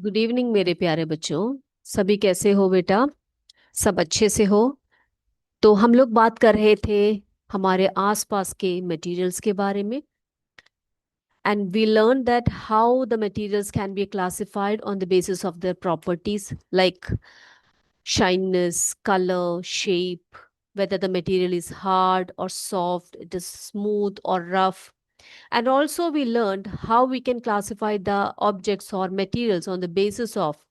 Good evening मेरे प्यारे बच्चों। सभी कैसे हो बेटा? सब अच्छे से हो? तो हम लोग बात कर रहे थे हमारे आसपास के मटेरियल्स के बारे में, and we learn that how the materials can be classified on the basis of their properties like shininess, color, shape, whether the material is hard or soft, it is smooth or rough. And also we learned how we can classify the objects or materials on the basis of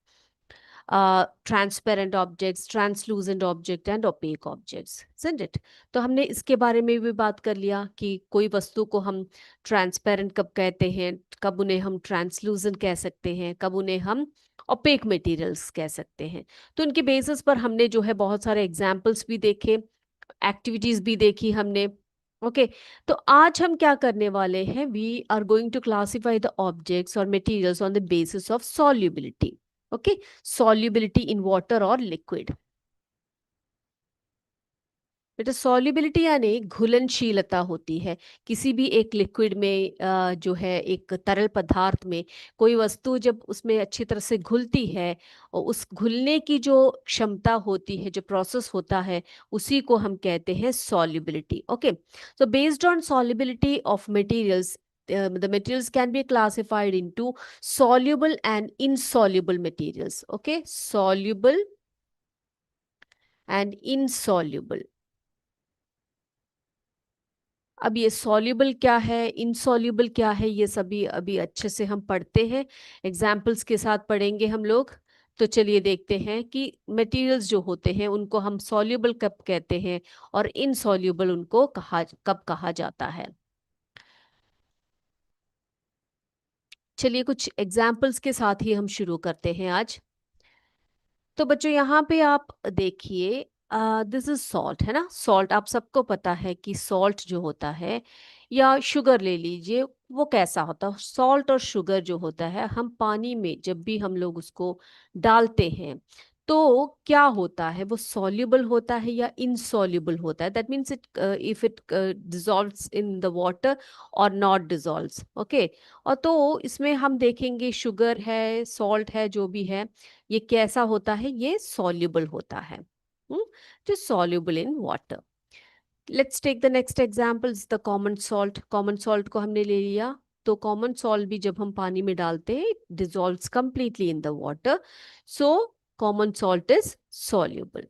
transparent objects, translucent object and opaque objects, isn't it? तो हमने इसके बारे में भी बात कर लिया कि कोई वस्तु को हम ट्रांसपेरेंट कब कहते हैं, कब उन्हें हम ट्रांसलूसेंट कह सकते हैं, कब उन्हें हम ओपेक मटेरियल्स कह सकते हैं। तो इनके बेसिस पर हमने जो है बहुत सारे एग्जाम्पल्स भी देखे, एक्टिविटीज भी देखी हमने। ओके तो आज हम क्या करने वाले हैं, we are going to classify the objects और materials on the basis of solubility. Okay, solubility in water और लिक्विड। बेटा सॉल्युबिलिटी यानी घुलनशीलता होती है किसी भी एक लिक्विड में, जो है एक तरल पदार्थ में कोई वस्तु जब उसमें अच्छी तरह से घुलती है और उस घुलने की जो क्षमता होती है, जो प्रोसेस होता है, उसी को हम कहते हैं solubility. Okay, so based on solubility of materials, the materials can be classified into soluble and insoluble materials. Okay, soluble and insoluble. अब ये soluble क्या है, insoluble क्या है, ये सभी अभी अच्छे से हम पढ़ते हैं, एग्जाम्पल्स के साथ पढ़ेंगे हम लोग। तो चलिए देखते हैं कि मटेरियल्स जो होते हैं उनको हम soluble कब कहते हैं और insoluble उनको कब कहा जाता है। चलिए कुछ एग्जाम्पल्स के साथ ही हम शुरू करते हैं आज। तो बच्चों यहाँ पे आप देखिए, दिस इज सॉल्ट, है ना। सॉल्ट आप सबको पता है कि सॉल्ट जो होता है, या शुगर ले लीजिए, वो कैसा होता है। सॉल्ट और शुगर जो होता है, हम पानी में जब भी हम लोग उसको डालते हैं तो क्या होता है, वो सॉल्युबल होता है या इनसॉल्युबल होता है। That means it, if it dissolves in the water और नॉट डिजॉल्व्स। ओके, और तो इसमें हम देखेंगे शुगर है, सॉल्ट है, जो भी है, ये कैसा होता है, ये सॉल्युबल होता है, जो soluble in water. Let's take the next example, the common salt. Common salt को हमने ले लिया, तो कॉमन सॉल्ट भी जब हम पानी में डालते हैं, dissolves completely in the water, so common salt is soluble.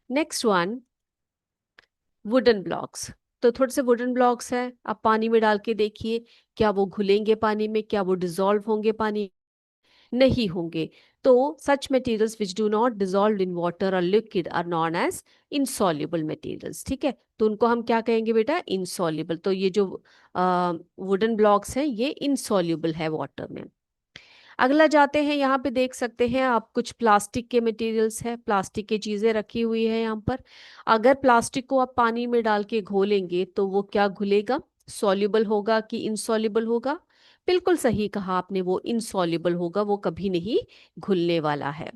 Next one, wooden blocks. तो थोड़े से वुडन ब्लॉक्स हैं, आप पानी में डाल के देखिए, क्या वो घुलेंगे पानी में, क्या वो डिजॉल्व होंगे पानी? नहीं होंगे। तो such materials which do not dissolve in water और liquid are known as insoluble materials. ठीक है, तो उनको हम क्या कहेंगे बेटा, इनसॉल्युबल। तो ये जो वुडन ब्लॉक्स हैं, ये इनसॉल्युबल है वाटर में। अगला जाते हैं, यहाँ पे देख सकते हैं आप, कुछ प्लास्टिक के मटेरियल्स है, प्लास्टिक की चीजें रखी हुई है यहाँ पर। अगर प्लास्टिक को आप पानी में डाल के घोलेंगे तो वो क्या घुलेगा, सॉल्युबल होगा कि इनसॉल्युबल होगा? बिल्कुल सही कहा आपने, वो इनसॉल्युबल होगा, वो कभी नहीं घुलने वाला है।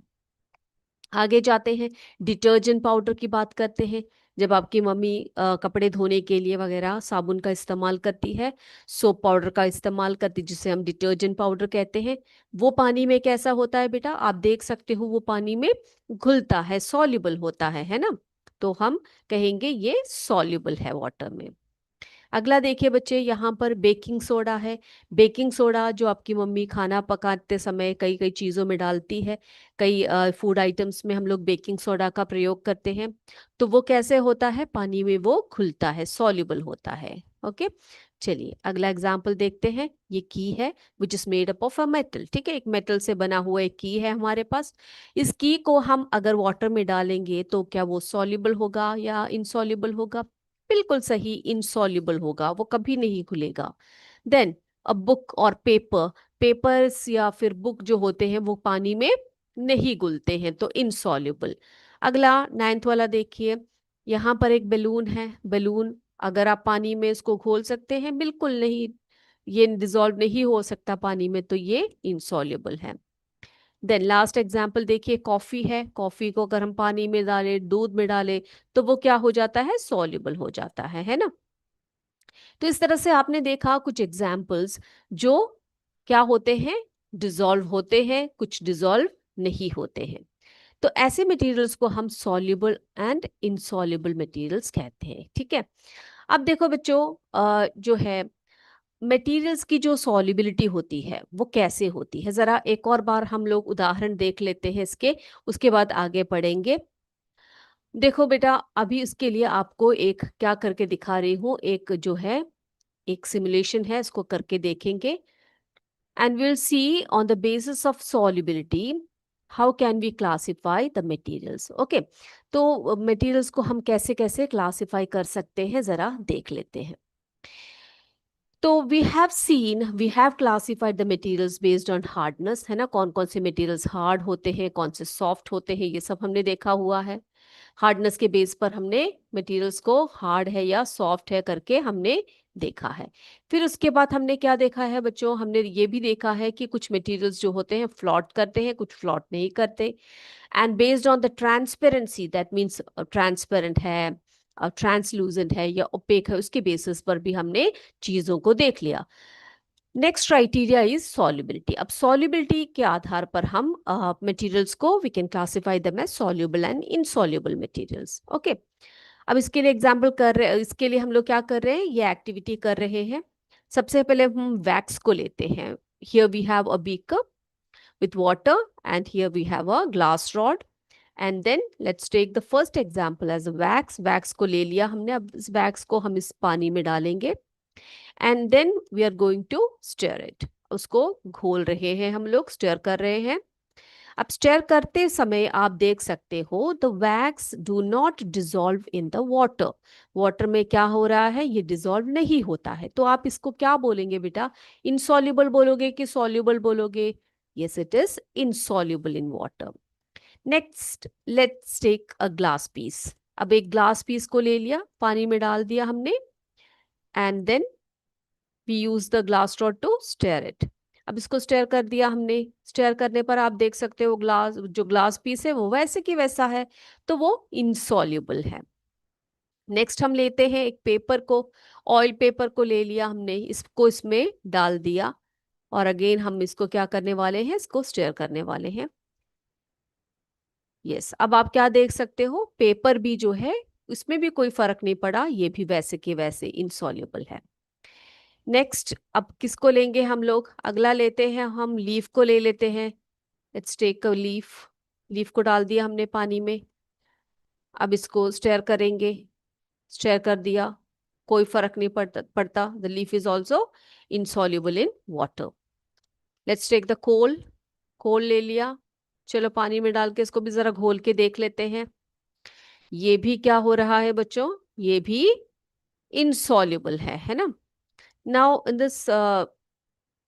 आगे जाते हैं, डिटर्जेंट पाउडर की बात करते हैं। जब आपकी मम्मी कपड़े धोने के लिए वगैरह साबुन का इस्तेमाल करती है, सोप पाउडर का इस्तेमाल करती है, जिसे हम डिटर्जेंट पाउडर कहते हैं, वो पानी में कैसा होता है बेटा, आप देख सकते हो, वो पानी में घुलता है, सॉल्युबल होता है ना। तो हम कहेंगे ये सॉल्युबल है वाटर में। अगला देखिए बच्चे, यहाँ पर बेकिंग सोडा है। बेकिंग सोडा जो आपकी मम्मी खाना पकाते समय कई कई चीज़ों में डालती है, कई फूड आइटम्स में हम लोग बेकिंग सोडा का प्रयोग करते हैं। तो वो कैसे होता है, पानी में वो घुलता है, सॉल्युबल होता है। ओके, चलिए अगला एग्जाम्पल देखते हैं। ये की है which is made up of a metal. ठीक है, एक मेटल से बना हुआ एक की है हमारे पास। इस की को हम अगर वाटर में डालेंगे तो क्या वो सॉल्युबल होगा या इनसॉल्युबल होगा? बिल्कुल सही, इनसॉल्युबल होगा, वो कभी नहीं घुलेगा। देन अ बुक और पेपर, पेपर्स या फिर बुक जो होते हैं वो पानी में नहीं घुलते हैं, तो इनसॉल्युबल। अगला नाइन्थ वाला देखिए, यहाँ पर एक बैलून है। बैलून अगर आप पानी में इसको घोल सकते हैं? बिल्कुल नहीं, ये डिजॉल्व नहीं हो सकता पानी में, तो ये इनसॉल्युबल है। देन लास्ट एग्जाम्पल देखिए, कॉफी है। कॉफी को अगर हम पानी में डालें, दूध में डालें, तो वो क्या हो जाता है, सॉल्युबल हो जाता है ना। तो इस तरह से आपने देखा कुछ एग्जाम्पल्स जो क्या होते हैं, डिसॉल्व होते हैं, कुछ डिसॉल्व नहीं होते हैं। तो ऐसे मटेरियल्स को हम सॉल्युबल एंड इनसॉल्युबल मटेरियल्स कहते हैं। ठीक है, अब देखो बच्चों, जो है मटेरियल्स की जो सॉल्युबिलिटी होती है वो कैसे होती है, जरा एक और बार हम लोग उदाहरण देख लेते हैं इसके, उसके बाद आगे पढ़ेंगे। देखो बेटा, अभी इसके लिए आपको एक क्या करके दिखा रही हूँ, एक जो है एक सिमुलेशन है, इसको करके देखेंगे। And we'll see on the basis of solubility how can we classify the materials. Okay, तो materials को हम कैसे कैसे classify कर सकते हैं, जरा देख लेते हैं। तो we have classified the materials based on hardness, है ना, कौन कौन से मटेरियल्स हार्ड होते हैं, कौन से सॉफ्ट होते हैं, ये सब हमने देखा हुआ है। हार्डनेस के बेस पर हमने मटेरियल्स को हार्ड है या सॉफ्ट है करके हमने देखा है। फिर उसके बाद हमने क्या देखा है बच्चों, हमने ये भी देखा है कि कुछ मटेरियल्स जो होते हैं फ्लॉट करते हैं, कुछ फ्लॉट नहीं करते। And based on the transparency, that means transparent है, ट्रांसलूजेंट है या ओपेक है, उसके बेसिस पर भी हमने चीजों को देख लिया। Next criteria is solubility. अब सॉल्युबिलिटी के आधार पर हम मटेरियल्स को we can classify them as soluble and insoluble materials. Okay, अब इसके लिए एग्जांपल कर रहे हैं, इसके लिए हम लोग क्या कर रहे हैं, ये एक्टिविटी कर रहे हैं। सबसे पहले हम वैक्स को लेते हैं। Here we have a beaker with water and here we have a glass rod, and then let's take the first example as a wax को ले लिया हमने। अब इस wax को हम इस पानी में डालेंगे and then we are going to stir it, उसको घोल रहे हैं हम लोग, स्टर कर रहे हैं। अब स्टर करते समय आप देख सकते हो the wax do not dissolve in the water, water में क्या हो रहा है, ये डिजोल्व नहीं होता है। तो आप इसको क्या बोलेंगे बेटा, इनसॉल्युबल बोलोगे कि सॉल्युबल बोलोगे? yes it is insoluble in water. next let's take a glass piece, अब एक ग्लास पीस को ले लिया, पानी में डाल दिया हमने and then we use the glass rod to stir it। अब इसको स्टेयर कर दिया हमने, स्टेयर करने पर आप देख सकते हो ग्लास, जो ग्लास पीस है वो वैसे की वैसा है, तो वो इनसॉल्युबल है। नेक्स्ट हम लेते हैं एक पेपर को, ऑयल पेपर को ले लिया हमने, इसको इसमें डाल दिया और अगेन हम इसको क्या करने वाले हैं, इसको स्टेयर करने वाले हैं। यस, अब आप क्या देख सकते हो, पेपर भी जो है उसमें भी कोई फर्क नहीं पड़ा, ये भी वैसे के वैसे इनसॉल्युबल है। नेक्स्ट अब किसको लेंगे हम लोग, अगला लेते हैं हम लीफ को ले लेते हैं। Let's take a leaf, leaf को डाल दिया हमने पानी में, अब इसको स्टेयर करेंगे, स्टेयर कर दिया, कोई फर्क नहीं पड़ता, the leaf is also insoluble in water. Let's take the coal, coal ले लिया, चलो पानी में डाल के इसको भी जरा घोल के देख लेते हैं। ये भी क्या हो रहा है बच्चों, ये भी इनसॉल्युबल है ना। Now in this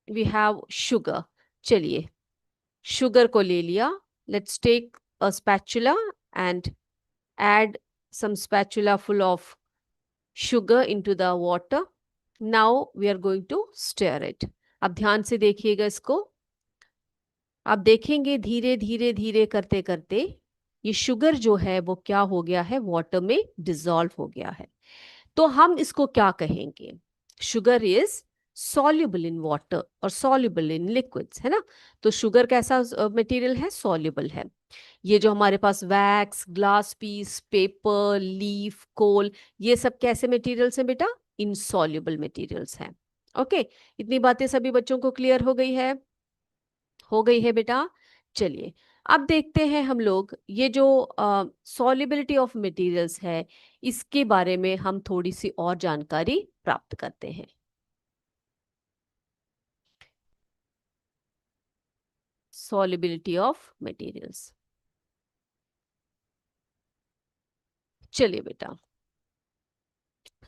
we have sugar, चलिए शुगर को ले लिया, let's take a spatula and add some spatula full of sugar into the water. Now we are going to stir it। अब ध्यान से देखिएगा इसको, आप देखेंगे धीरे धीरे धीरे करते करते ये शुगर जो है वो क्या हो गया है, वाटर में डिसॉल्व हो गया है। तो हम इसको क्या कहेंगे, sugar is soluble in water और सॉल्युबल इन लिक्विड्स, है ना। तो शुगर कैसा मटेरियल है, सॉल्युबल है। ये जो हमारे पास wax, glass piece, paper, leaf, coal, ये सब कैसे मटेरियल्स हैं बेटा, इनसॉल्युबल मटेरियल्स हैं। ओके, इतनी बातें सभी बच्चों को क्लियर हो गई है, हो गई है बेटा। चलिए अब देखते हैं हम लोग ये जो सॉल्युबिलिटी ऑफ मटेरियल्स है, इसके बारे में हम थोड़ी सी और जानकारी प्राप्त करते हैं। सॉल्युबिलिटी ऑफ मटेरियल्स, चलिए बेटा,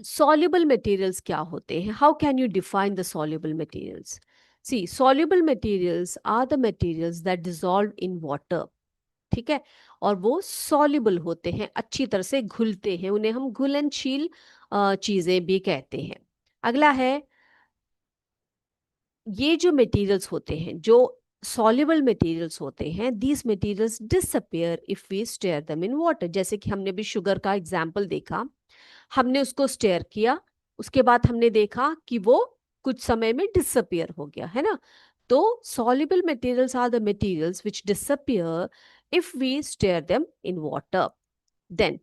soluble materials क्या होते हैं, how can you define the soluble materials? See, soluble materials are the materials that dissolve in water, ठीक है, और वो soluble होते हैं, अच्छी तरह से घुलते हैं, उन्हें हम घुलनशील चीजें भी कहते हैं। अगला है, ये जो मटेरियल्स होते हैं, जो soluble मटेरियल्स होते हैं, these materials disappear if we stir them in water। जैसे कि हमने भी शुगर का एग्जाम्पल देखा, हमने उसको स्टेयर किया, उसके बाद हमने देखा कि वो कुछ समय में डिसअपियर हो गया, है ना। तो soluble materials are the materials which disappear if we stir them in water. Then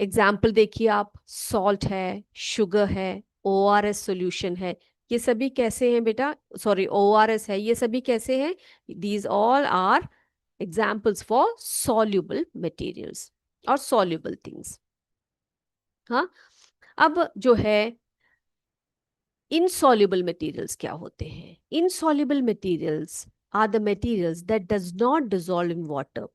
example देखिए आप, सॉल्ट है, शुगर है, ORS सॉल्यूशन है, ये सभी कैसे हैं बेटा? सॉरी, ORS है, ये सभी कैसे हैं? These all are examples for soluble materials और सॉल्युबल थिंग्स। हाँ, अब जो है insoluble materials क्या होते हैं? Insoluble materials are the materials that does not dissolve in water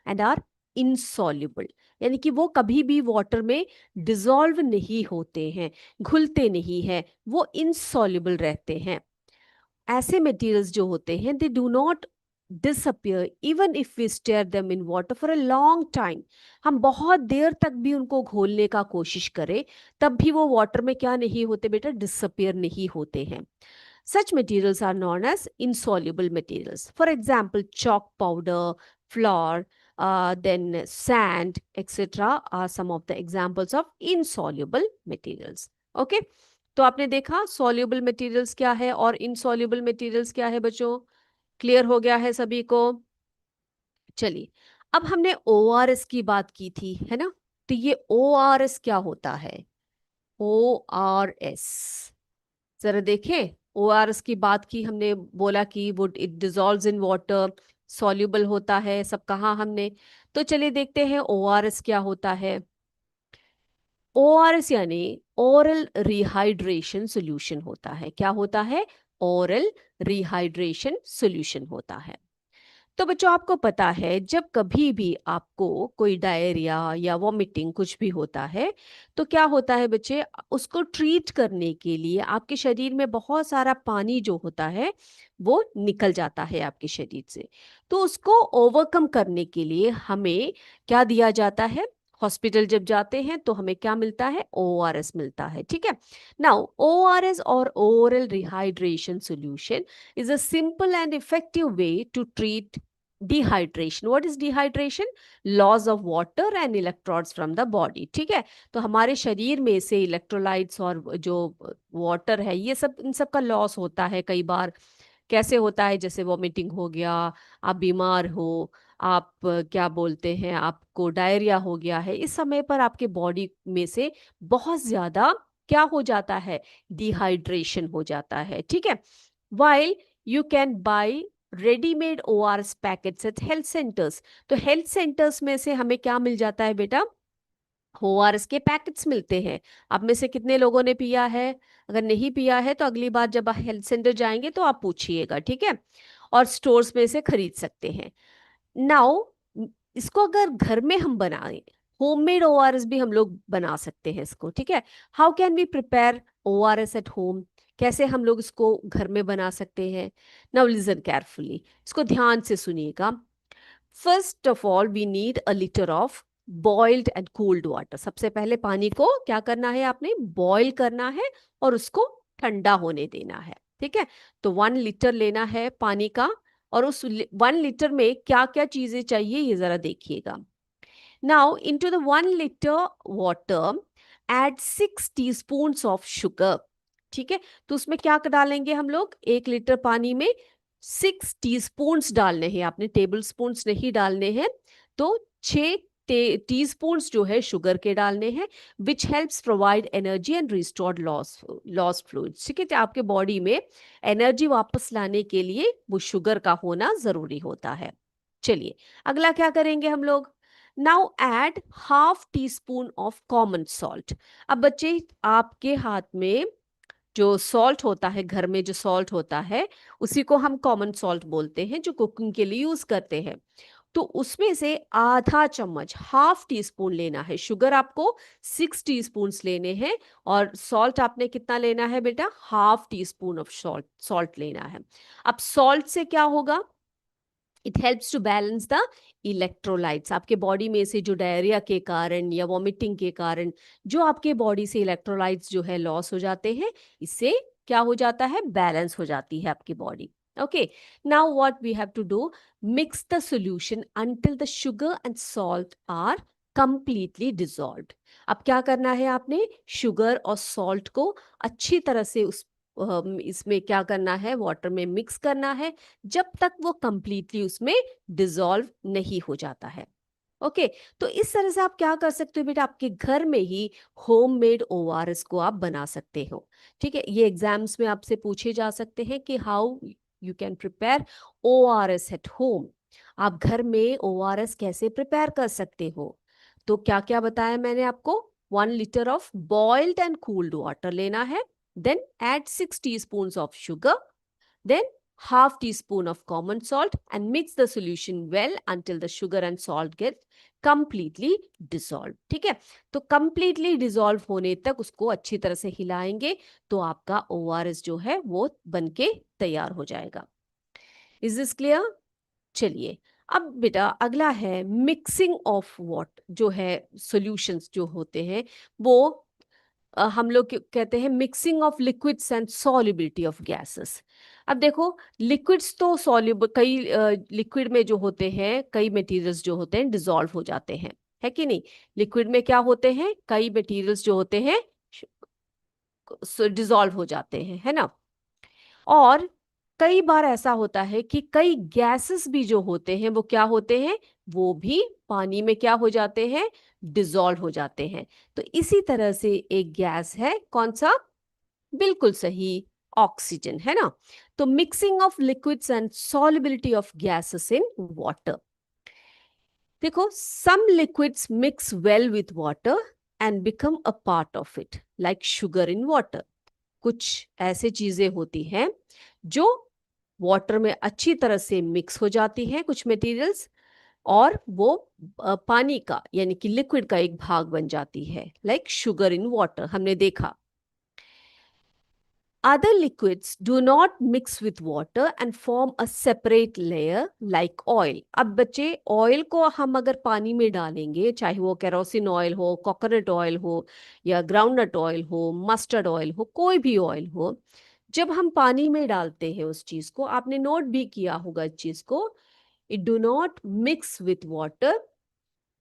and are insoluble, यानी कि वो कभी भी वाटर में डिसॉल्व नहीं होते हैं, घुलते नहीं हैं, वो insoluble रहते हैं। ऐसे मटेरियल्स जो होते हैं they do not disappear even if we stir them in water for a long time. हम बहुत देर तक भी उनको घोलने का कोशिश करें, तब भी वो वाटर में क्या नहीं होते बेटा? डिसअपियर नहीं होते हैं। Such materials are known as insoluble materials. For example, chalk powder, flour, then sand, etc. are some of the examples of insoluble materials. Okay? तो आपने देखा soluble materials क्या है और insoluble materials क्या है बच्चों? क्लियर हो गया है सभी को? चलिए, अब हमने ORS की बात की थी, है ना? तो ये ORS क्या होता है? ORS जरा देखें। ORS की बात की हमने, बोला कि would it dissolves in water, soluble होता है, सब कहा हमने। तो चलिए देखते हैं ORS क्या होता है। ORS यानी ओरल रिहाइड्रेशन सॉल्यूशन होता है। क्या होता है? ओरल रिहाइड्रेशन सॉल्यूशन होता है। तो बच्चों आपको पता है, जब कभी भी आपको कोई डायरिया या वॉमिटिंग कुछ भी होता है, तो क्या होता है बच्चे? उसको ट्रीट करने के लिए आपके शरीर में बहुत सारा पानी जो होता है वो निकल जाता है आपके शरीर से। तो उसको ओवरकम करने के लिए हमें क्या दिया जाता है? हॉस्पिटल जब जाते हैं तो हमें क्या मिलता है? ORS मिलता है। ठीक है, नाउ ORS और oral rehydration solution is a simple and effective way to treat dehydration. What is dehydration? Loss of water and electrodes from the body. ठीक है, तो हमारे शरीर में से इलेक्ट्रोलाइट्स और जो वाटर है, ये सब, इन सब का लॉस होता है कई बार। कैसे होता है? जैसे वॉमिटिंग हो गया, आप बीमार हो, आप क्या बोलते हैं, आपको डायरिया हो गया है, इस समय पर आपके बॉडी में से बहुत ज्यादा क्या हो जाता है? डिहाइड्रेशन हो जाता है। ठीक है, while you can buy readymade ORS packets at health centres. तो हेल्थ सेंटर्स में से हमें क्या मिल जाता है बेटा? ORS के पैकेट्स मिलते हैं। आप में से कितने लोगों ने पिया है? अगर नहीं पिया है तो अगली बार जब आप हेल्थ सेंटर जाएंगे तो आप पूछिएगा, ठीक है? और स्टोर्स में से खरीद सकते हैं। नाउ इसको अगर घर में हम बनाएं, होममेड ORS भी हम लोग बना सकते हैं इसको। ठीक है, how can we prepare ORS at home? कैसे हम लोग इसको घर में बना सकते हैं? नाउ लिसन केयरफुली, इसको ध्यान से सुनिएगा। First of all we need a litre of boiled and cooled water. सबसे पहले पानी को क्या करना है? आपने बॉईल करना है और उसको ठंडा होने देना है। ठीक है, तो 1 लीटर लेना है पानी का, और उस 1 लीटर में क्या क्या चीजें चाहिए ये जरा देखिएगा। Now into the 1 litre water add 6 teaspoons of sugar. ठीक है, तो उसमें क्या डालेंगे हम लोग? 1 लीटर पानी में 6 टीस्पून्स डालने हैं, आपने टेबल स्पून्स नहीं डालने हैं। तो 6 टीस्पून्स जो है शुगर के डालने हैं, which helps provide energy and restored lost fluids. ठीक है, तो आपके बॉडी में एनर्जी वापस लाने के लिए वो शुगर का होना जरूरी होता है। चलिए, अगला क्या करेंगे हम लोग? Now add ½ teaspoon of common salt. अब बच्चे, आपके हाथ में जो सॉल्ट होता है, घर में जो सॉल्ट होता है, उसी को हम कॉमन सॉल्ट बोलते हैं, जो कुकिंग के लिए यूज करते हैं। तो उसमें से ½ चम्मच, ½ टीस्पून लेना है। शुगर आपको 6 टीस्पून लेने हैं, और सॉल्ट आपने कितना लेना है बेटा? ½ टीस्पून ऑफ सॉल्ट लेना है। अब सॉल्ट से क्या होगा? It helps to balance the electrolytes. आपके बॉडी में से जो डायरिया के कारण या वॉमिटिंग के कारण जो आपके बॉडी से इलेक्ट्रोलाइट्स जो है लॉस हो जाते हैं, इससे क्या हो जाता है? बैलेंस हो जाती है आपकी body. Okay, now what we have to do? Mix the solution until the sugar and salt are completely dissolved. अब क्या करना है? आपने शुगर और सॉल्ट को अच्छी तरह से उस इसमें क्या करना है, वाटर में मिक्स करना है जब तक वो कंप्लीटली उसमें डिसॉल्व नहीं हो जाता है। ओके, तो इस तरह से आप क्या कर सकते हो बेटा, आपके घर में ही होममेड ओआरएस को आप बना सकते हो। ठीक है, ये एग्जाम्स में आपसे पूछे जा सकते हैं कि how you can prepare ORS at home. आप घर में ओआरएस कैसे प्रिपेयर कर सकते हो? तो क्या क्या बताया मैंने आपको, 1 litre of boiled and cooled water लेना है, then add 6 teaspoons of sugar, then half teaspoon of common salt and mix the solution well until the sugar and salt get completely dissolved। ठीक है, तो completely dissolve होने तक उसको अच्छी तरह से हिलाएंगे तो आपका ओआरएस जो है वो बनके तैयार हो जाएगा। Is this clear? चलिए, अब बेटा अगला है मिक्सिंग ऑफ वॉट जो है, सॉल्यूशंस जो होते हैं वो हम लोग कहते हैं mixing of liquids and solubility of gases. अब देखो, लिक्विड्स तो सॉल्युबल, कई लिक्विड में जो होते हैं कई मटेरियल्स जो होते हैं डिसॉल्व हो जाते हैं, है कि नहीं? लिक्विड में क्या होते हैं, कई मटेरियल्स जो होते हैं डिसॉल्व हो जाते हैं, है ना? और कई बार ऐसा होता है कि कई गैसेस भी जो होते हैं वो क्या होते हैं, वो भी पानी में क्या हो जाते हैं, डिसॉल्व हो जाते हैं। तो इसी तरह से एक गैस है, कौन सा? बिल्कुल सही, ऑक्सीजन, है ना? तो mixing of liquids and solubility of gases in water. देखो, some liquids mix well with water and become a part of it, like sugar in water. कुछ ऐसे चीजें होती हैं जो वाटर में अच्छी तरह से मिक्स हो जाती हैं, कुछ मटेरियल्स, और वो पानी का यानी कि लिक्विड का एक भाग बन जाती है, लाइक शुगर इन वाटर हमने देखा। Other liquids do not mix with water and form a separate layer like oil। अब बच्चे, ऑयल को हम अगर पानी में डालेंगे, चाहे वो केरोसिन ऑयल हो, कोकोनट ऑयल हो, या ग्राउंडनट ऑयल हो, मस्टर्ड ऑयल हो, कोई भी ऑयल हो, जब हम पानी में डालते हैं उस चीज को, आपने नोट भी किया होगा इस चीज को, it do not mix with water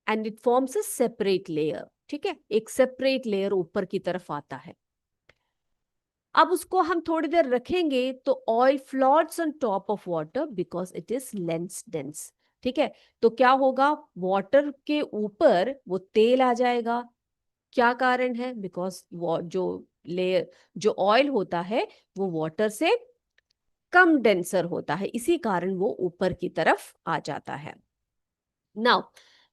and it forms a separate layer. ठीक है, एक सेपरेट लेयर ऊपर की तरफ आता है। अब उसको हम थोड़ी देर रखेंगे तो oil floats on top of water because it is lens dense. ठीक है, तो क्या होगा, वाटर के ऊपर वो तेल आ जाएगा। क्या कारण है? बिकॉज वो जो लेयर, जो ऑयल होता है वो वाटर से कम डेंसर होता है, इसी कारण वो ऊपर की तरफ आ जाता है। Now,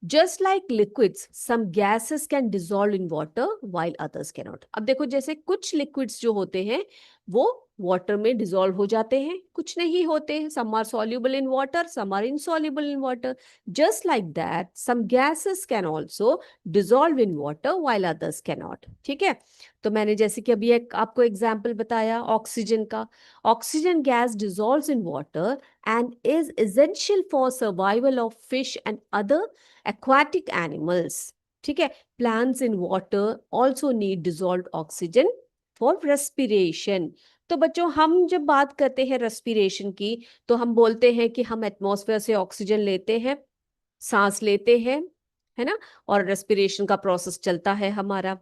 just like liquids, some gases can dissolve in water while others cannot। अब देखो, जैसे कुछ liquids जो होते हैं वो वाटर में डिसॉल्व हो जाते हैं, कुछ नहीं होते हैं। some are soluble in water, some are insoluble in water। just like that, some gases can also dissolve in water while others cannot। ठीक है, तो मैंने जैसे कि अभी एक आपको एग्जाम्पल बताया ऑक्सीजन का। Oxygen gas dissolves in water and is essential for survival of fish and other aquatic animals। ठीक है, plants in water also need dissolved oxygen for respiration। तो बच्चों, हम जब बात करते हैं रेस्पिरेशन की, तो हम बोलते हैं कि हम एटमॉस्फेयर से ऑक्सीजन लेते हैं, सांस लेते हैं, है ना? और रेस्पिरेशन का प्रोसेस चलता है हमारा।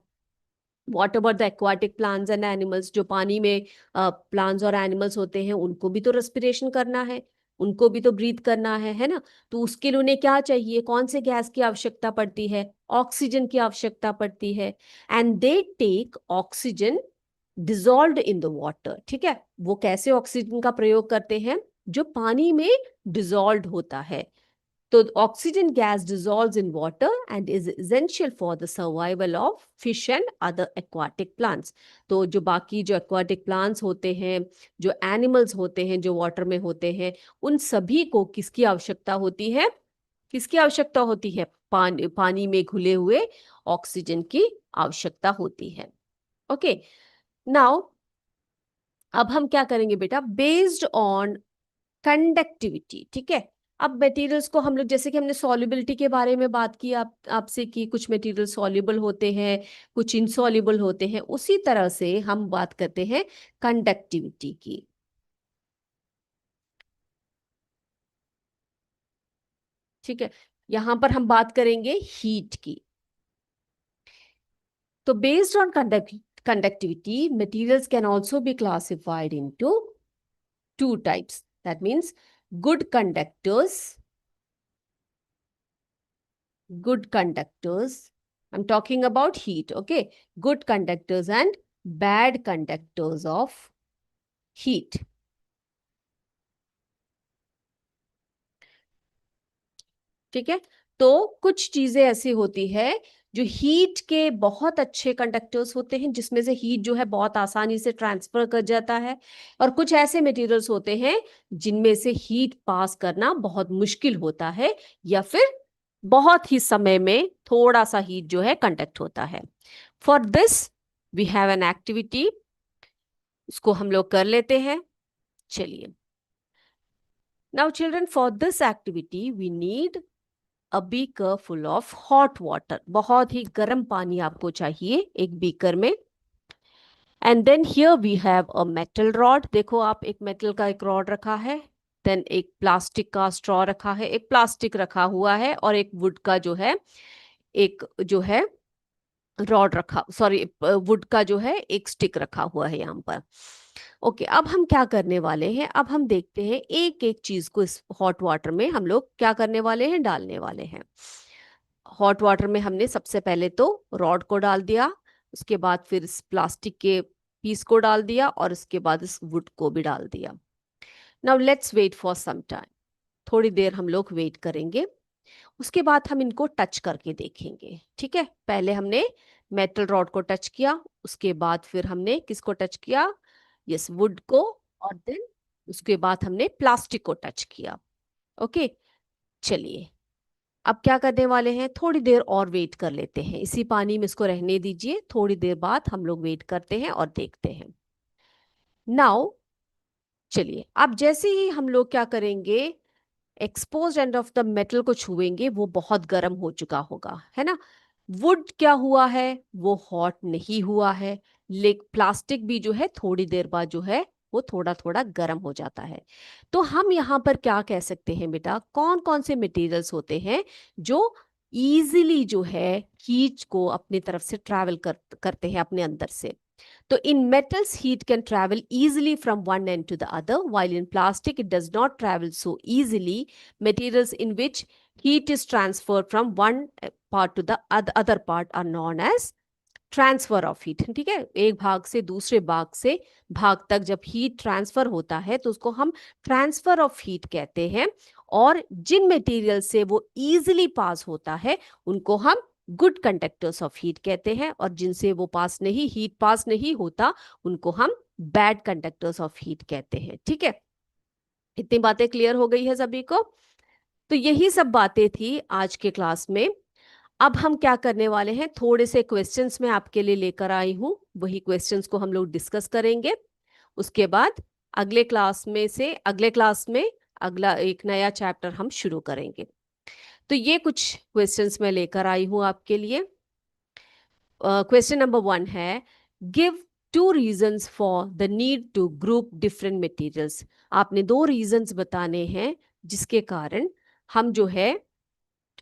What about the aquatic plants and animals? जो पानी में प्लांट्स और एनिमल्स होते हैं, उनको भी तो रेस्पिरेशन करना है, उनको भी तो ब्रीथ करना है ना? तो उसके लिए उन्हें क्या चाहिए, कौन से गैस की आवश्यकता पड़ती है? ऑक्सीजन की आवश्यकता पड़ती है। And they take oxygen dissolved in the water. ठीक है, वो कैसे ऑक्सीजन का प्रयोग करते हैं? जो पानी में डिजॉल्व होता है। तो oxygen gas dissolves in water and is essential for the survival of fish and other aquatic plants। तो जो बाकी जो aquatic plants होते हैं, जो animals होते हैं जो वाटर में होते हैं, उन सभी को किसकी आवश्यकता होती है? किसकी आवश्यकता होती है? पानी में घुले हुए ऑक्सीजन की आवश्यकता होती है। ओके, नाउ अब हम क्या करेंगे बेटा, बेस्ड ऑन कंडक्टिविटी। ठीक है, अब मटेरियल्स को हम लोग, जैसे कि हमने सॉल्युबिलिटी के बारे में बात की आपसे, कि कुछ मटेरियल सॉल्युबल होते हैं, कुछ इनसॉल्युबल होते हैं, उसी तरह से हम बात करते हैं कंडक्टिविटी की। ठीक है, यहां पर हम बात करेंगे हीट की। तो based on conductivity, materials can also be classified into two types. That means good conductors, good conductors. I'm talking about heat, okay? Good conductors and bad conductors of heat. ठीक है, तो कुछ चीजें ऐसी होती है जो हीट के बहुत अच्छे कंडक्टर्स होते हैं, जिसमें से हीट जो है बहुत आसानी से ट्रांसफर कर जाता है, और कुछ ऐसे मटेरियल्स होते हैं जिनमें से हीट पास करना बहुत मुश्किल होता है, या फिर बहुत ही समय में थोड़ा सा हीट जो है कंडक्ट होता है. For this we have an activity, उसको हम लोग कर लेते हैं. चलिए, now children, for this activity we need a beaker full of hot water. बहुत ही गर्म पानी आपको चाहिए एक बीकर में. And then here we have a metal rod. देखो आप, एक मेटल का एक रॉड रखा है. देन एक प्लास्टिक का स्ट्रॉ रखा है, एक प्लास्टिक रखा हुआ है, और एक वुड का जो है, एक जो है रॉड रखा, सॉरी वुड का जो है एक स्टिक रखा हुआ है यहाँ पर. ओके, अब हम क्या करने वाले हैं, अब हम देखते हैं एक एक चीज को इस हॉट वाटर में हम लोग क्या करने वाले हैं, डालने वाले हैं. हॉट वाटर में हमने सबसे पहले तो रॉड को डाल दिया, उसके बाद फिर इस प्लास्टिक के पीस को डाल दिया, और उसके बाद इस वुड को भी डाल दिया. Now let's wait for some time. थोड़ी देर हम लोग वेट करेंगे. उसके बाद हम इनको टच करके देखेंगे. ठीक है, पहले हमने मेटल रॉड को टच किया, उसके बाद फिर हमने किसको टच किया, यस वुड को, और देन उसके बाद हमने प्लास्टिक को टच किया. ओके, चलिए अब क्या करने वाले हैं, थोड़ी देर और वेट कर लेते हैं. इसी पानी में इसको रहने दीजिए, थोड़ी देर बाद हम लोग वेट करते हैं और देखते हैं. नाउ चलिए, अब जैसे ही हम लोग क्या करेंगे, expose end of the metal को छुएंगे, वो बहुत गर्म हो चुका होगा, है ना. वुड क्या हुआ है, वो हॉट नहीं हुआ है. लेकिन प्लास्टिक भी जो है थोड़ी देर बाद जो है वो थोड़ा थोड़ा गर्म हो जाता है. तो हम यहाँ पर क्या कह सकते हैं बेटा, कौन कौन से मटेरियल्स होते हैं जो इजीली जो है हीट को अपनी तरफ से ट्रैवल करते हैं अपने अंदर से. So in metals, heat can travel easily from one end to the other, while in plastic, it does not travel so easily. Materials in which heat is transferred from one part to the other part are known as transfer of heat. ठीक है, एक भाग से दूसरे भाग तक जब heat transfer होता है तो उसको हम ट्रांसफर ऑफ हीट कहते हैं. और जिन मटेरियल से वो इजीली पास होता है उनको हम गुड कंडक्टर्स ऑफ हीट कहते हैं, और जिनसे वो हीट पास नहीं होता उनको हम बैड कंडक्टर्स ऑफ हीट कहते हैं. ठीक है, इतनी बातें क्लियर हो गई है सभी को. तो यही सब बातें थी आज के क्लास में. अब हम क्या करने वाले हैं, थोड़े से क्वेश्चंस मैं आपके लिए लेकर आई हूं, वही क्वेश्चंस को हम लोग डिस्कस करेंगे. उसके बाद अगले क्लास में अगला एक नया चैप्टर हम शुरू करेंगे. तो ये कुछ क्वेश्चंस मैं लेकर आई हूं आपके लिए. क्वेश्चन नंबर 1 है, give 2 reasons for the need to group different materials. आपने 2 रीजंस बताने हैं जिसके कारण हम जो है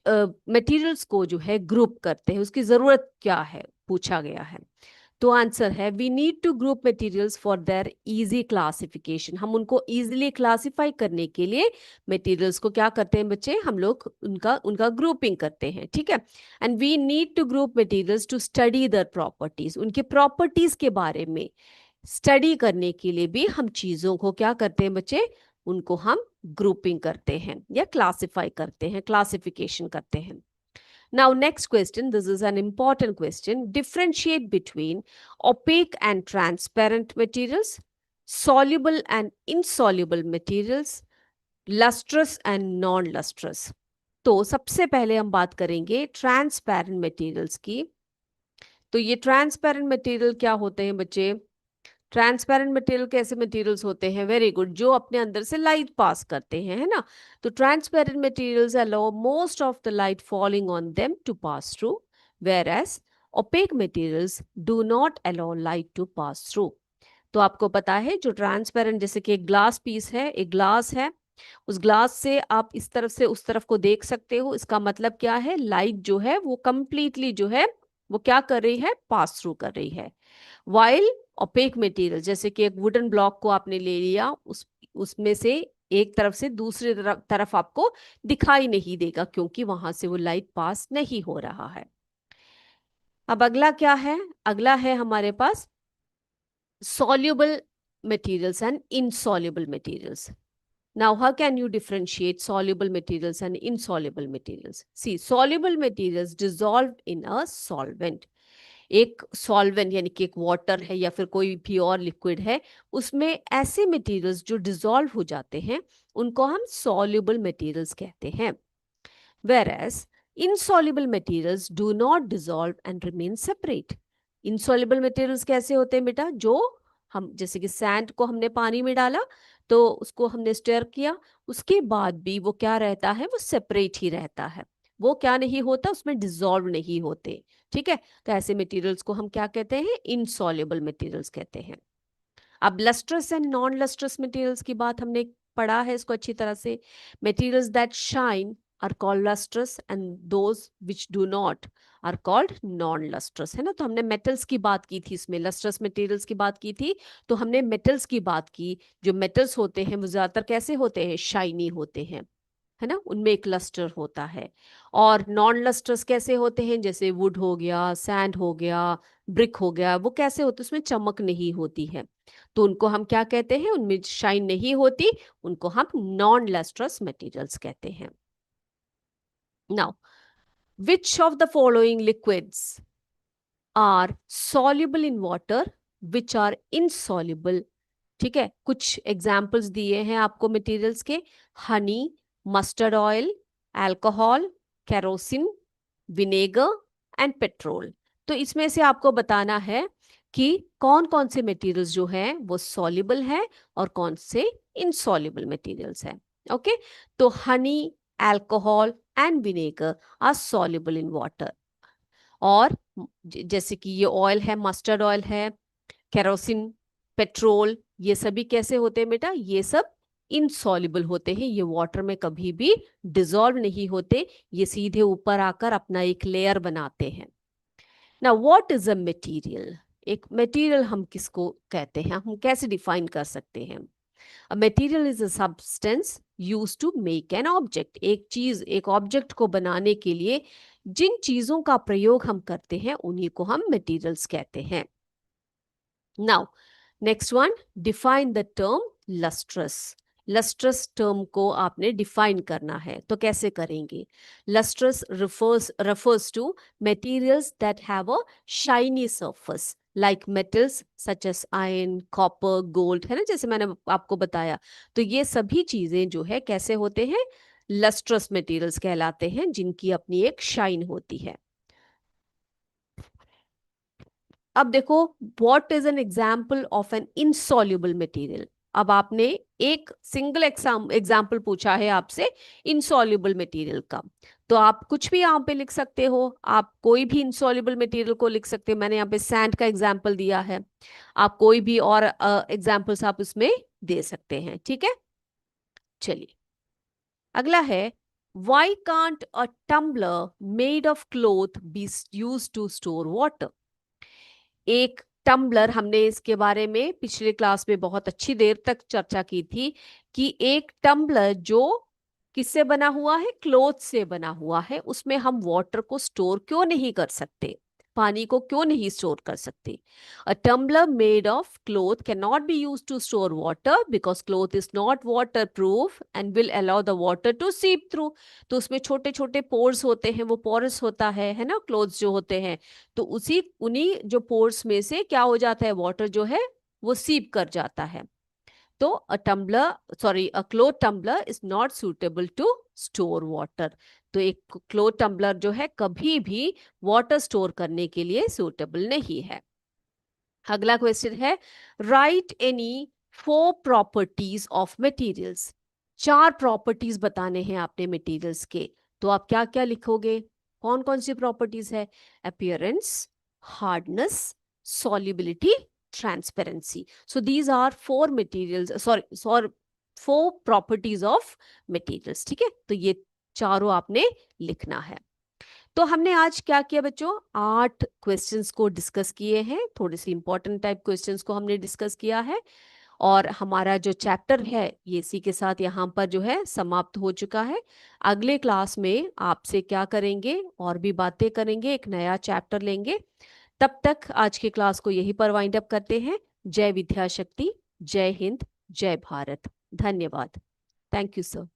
मटेरियल्स को जो है ग्रुप करते हैं, उसकी जरूरत क्या है पूछा गया है. तो आंसर है, we need to group materials for their easy classification. हम उनको इजीली क्लासिफाई करने के लिए मटेरियल्स को क्या करते हैं बच्चे, हम लोग उनका उनका ग्रुपिंग करते हैं. ठीक है, and we need to group materials to study their properties. उनके प्रॉपर्टीज के बारे में स्टडी करने के लिए भी हम चीजों को क्या करते हैं बच्चे, उनको हम ग्रुपिंग करते हैं या क्लासिफाई करते हैं, क्लासिफिकेशन करते हैं. Now, next question. This is an important question. Differentiate between opaque and transparent materials, soluble and insoluble materials, lustrous and non-lustrous. तो सबसे पहले हम बात करेंगे ट्रांसपेरेंट मटेरियल्स की. तो ये ट्रांसपेरेंट मटेरियल क्या होते हैं बच्चे, ट्रांसपेरेंट मटेरियल कैसे मटेरियल्स होते हैं, वेरी गुड, जो अपने अंदर से लाइट पास करते हैं, है ना. तो transparent materials allow most of the light falling on them to pass through, whereas opaque materials do not allow light to pass through. तो आपको पता है जो ट्रांसपेरेंट, जैसे कि एक ग्लास पीस है, एक ग्लास है, उस ग्लास से आप इस तरफ से उस तरफ को देख सकते हो, इसका मतलब क्या है, लाइट जो है वो कंप्लीटली जो है वो क्या कर रही है, पास थ्रू कर रही है। वाइल ओपेक मटेरियल, जैसे कि एक वुडन ब्लॉक को आपने ले लिया, उसमें से एक तरफ से दूसरी तरफ आपको दिखाई नहीं देगा क्योंकि वहां से वो लाइट पास नहीं हो रहा है। अब अगला क्या है, अगला है हमारे पास soluble materials and insoluble materials. Now, how can you differentiate soluble materials and insoluble materials? See, soluble materials dissolved in a solvent. एक सॉल्वेंट यानी कि एक वाटर है या फिर कोई प्योर लिक्विड है, उसमें ऐसे मटेरियल्स जो डिसॉल्व हो जाते हैं उनको हम सॉल्युबल मटेरियल्स कहते हैं। Whereas insoluble materials do not dissolve and remain separate. Insoluble materials कैसे होते हैं बेटा, जो हम जैसे कि सैंड को हमने पानी में डाला तो उसको हमने स्टर किया, उसके बाद भी वो क्या रहता है, वो सेपरेट ही रहता है, वो क्या नहीं होता, उसमें डिसॉल्व नहीं होते। ठीक है, तो ऐसे मटेरियल्स को हम क्या कहते हैं, इनसॉल्युबल मटेरियल्स कहते हैं। अब lustrous and non lustrous materials की बात हमने पढ़ा है इसको अच्छी तरह से। Materials that shine are called lustrous and those which do not are called non lustrous, है ना। तो हमने मेटल्स की बात की थी, इसमें लस्ट्रस मटेरियल्स की बात की थी, तो हमने मेटल्स की बात की। जो मेटल्स होते हैं वो ज्यादातर कैसे होते हैं, शाइनी होते हैं, है ना, उनमें एक लस्टर होता है। और नॉन लस्टर्स कैसे होते हैं, जैसे वुड हो गया, सैंड हो गया, ब्रिक हो गया, वो कैसे होते हैं, उसमें चमक नहीं होती है, तो उनको हम क्या कहते हैं, उनमें शाइन नहीं होती, उनको हम नॉन लस्ट्रस मटेरियल्स कहते हैं। Now, which of the following liquids are soluble in water which are insoluble? ठीक है, कुछ एग्जाम्पल्स दिए हैं आपको मटेरियल्स के, Honey, mustard oil, alcohol, kerosene, vinegar and petrol. तो इसमें से आपको बताना है कि कौन कौन से मटेरियल्स जो हैं वो सॉल्युबल है और कौन से इनसॉल्युबल मटेरियल्स हैं। ओके, तो honey, alcohol and vinegar are soluble in water. और जैसे कि ये ऑयल है, मस्टर्ड ऑयल है, केरोसिन, पेट्रोल, ये सभी कैसे होते हैं बेटा, ये सब इनसॉल्युबल होते हैं, ये वाटर में कभी भी डिसॉल्व नहीं होते, ये सीधे ऊपर आकर अपना एक लेयर बनाते हैं। ना, व्हाट इज अ मटेरियल? एक मटेरियल हम किसको कहते हैं, हम कैसे डिफाइन कर सकते हैं? A material is a substance use to make an object. एक चीज, एक ऑब्जेक्ट को बनाने के लिए जिन चीजों का प्रयोग हम करते हैं उन्हीं को हम मटेरियल्स कहते हैं। Now, next one, define the term lustrous. Lustrous term को आपने डिफाइन करना है, तो कैसे करेंगे? Lustrous refers to materials that have a shiny surface like metals such as iron, copper, gold, है ना, जैसे मैंने आपको बताया। तो ये सभी चीजें जो है कैसे होते हैं, लस्ट्रस मटेरियल्स कहलाते हैं, जिनकी अपनी एक शाइन होती है। अब देखो, what is an example of an insoluble material. अब आपने एक सिंगल एग्जाम्पल पूछा है आपसे इनसॉल्युबल मटेरियल का, तो आप कुछ भी यहाँ पे लिख सकते हो, आप कोई भी इनसॉल्युबल मटेरियल को लिख सकते हो। मैंने यहाँ पे सैंड का एग्जाम्पल दिया है, आप कोई भी और एग्जाम्पल्स आप उसमें दे सकते हैं। ठीक है, चलिए अगला है, why can't a tumbler made of cloth be use to store water? एक टम्बलर, हमने इसके बारे में पिछले क्लास में बहुत अच्छी देर तक चर्चा की थी कि एक टम्बलर जो किससे बना हुआ है, क्लॉथ से बना हुआ है, उसमें हम वाटर को स्टोर क्यों नहीं कर सकते, पानी को क्यों नहीं स्टोर कर सकते? A tumbler made of cloth can not be use to store water because cloth is not water proof and will allow the water to seep through. तो उसमें छोटे छोटे पोर्स होते हैं, वो पोरस होता है ना, क्लॉथ्स जो होते हैं, तो उसी उन्हीं जो पोर्स में से क्या हो जाता है, वाटर जो है वो सीप कर जाता है। तो a cloth tumbler is not suitable to store water. तो एक क्लोथ टम्बलर जो है कभी भी वाटर स्टोर करने के लिए सुटेबल नहीं है। अगला क्वेश्चन है, right any 4 properties of materials. 4 properties बताने हैं आपने मटेरियल्स के, तो आप क्या क्या लिखोगे, कौन कौन सी प्रॉपर्टीज है? Appearance, hardness, solubility, transparency. So these are 4 materials, sorry 4 properties of materials। ठीक है, तो ये चारों आपने लिखना है। तो हमने आज क्या किया बच्चों, 8 क्वेश्चंस को डिस्कस किए हैं, थोड़े से इंपॉर्टेंट टाइप क्वेश्चंस को हमने डिस्कस किया है। और हमारा जो चैप्टर है ये इसी के साथ यहाँ पर जो है समाप्त हो चुका है। अगले क्लास में आपसे क्या करेंगे, और भी बातें करेंगे, एक नया चैप्टर लेंगे। तब तक आज की क्लास को यहीं पर वाइंड अप करते हैं। जय विद्या शक्ति, जय हिंद, जय भारत। धन्यवाद। Thank you sir.